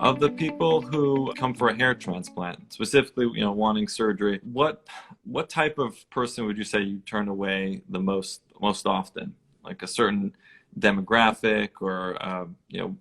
Of the people who come for a hair transplant, specifically, wanting surgery, what type of person would you say you turn away the most often? Like a certain demographic, or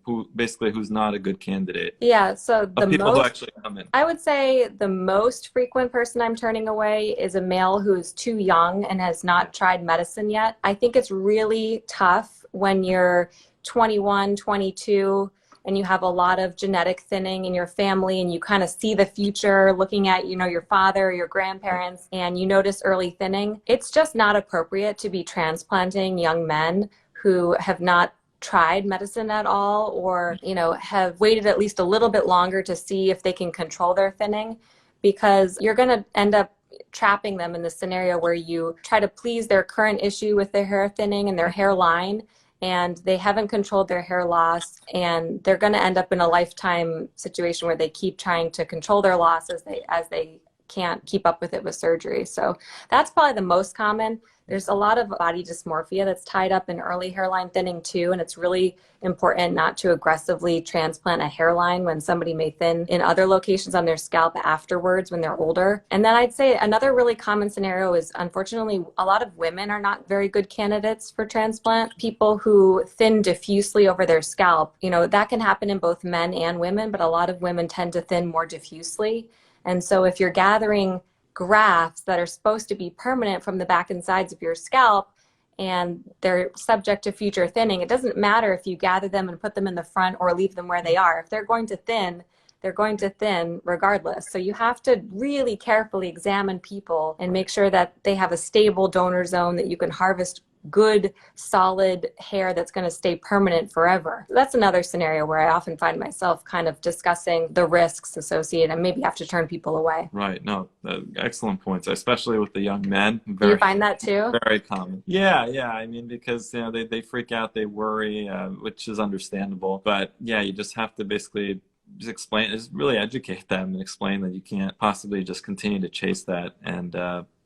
who's not a good candidate Yeah, so of people who actually come in? I would say the most frequent person I'm turning away is a male who's too young and has not tried medicine yet. I think it's really tough when you're 21, 22, and you have a lot of genetic thinning in your family, and you kind of see the future looking at, your father, your grandparents, and you notice early thinning. It's just not appropriate to be transplanting young men who have not tried medicine at all, or have waited at least a little bit longer to see if they can control their thinning, because you're going to end up trapping them in the scenario where you try to please their current issue with their hair thinning and their hairline, and they haven't controlled their hair loss, and they're going to end up in a lifetime situation where they keep trying to control their loss as they can't keep up with it with surgery. So that's probably the most common. There's a lot of body dysmorphia that's tied up in early hairline thinning too, and it's really important not to aggressively transplant a hairline when somebody may thin in other locations on their scalp afterwards when they're older. And then I'd say another really common scenario is, unfortunately, a lot of women are not very good candidates for transplant. People who thin diffusely over their scalp, that can happen in both men and women, but a lot of women tend to thin more diffusely. And so if you're gathering grafts that are supposed to be permanent from the back and sides of your scalp, and they're subject to future thinning, it doesn't matter if you gather them and put them in the front or leave them where they are. If they're going to thin, they're going to thin regardless. So you have to really carefully examine people and make sure that they have a stable donor zone, that you can harvest good, solid hair that's going to stay permanent forever. That's another scenario where I often find myself kind of discussing the risks associated and maybe have to turn people away. Right. No, excellent points, especially with the young men. Do you find that too? Very common. Yeah, yeah. I mean, because they freak out, they worry, which is understandable. But yeah, you just have to basically just really educate them and explain that you can't possibly just continue to chase that, and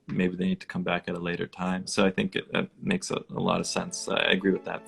maybe they need to come back at a later time. So I think it makes a lot of sense. I agree with that.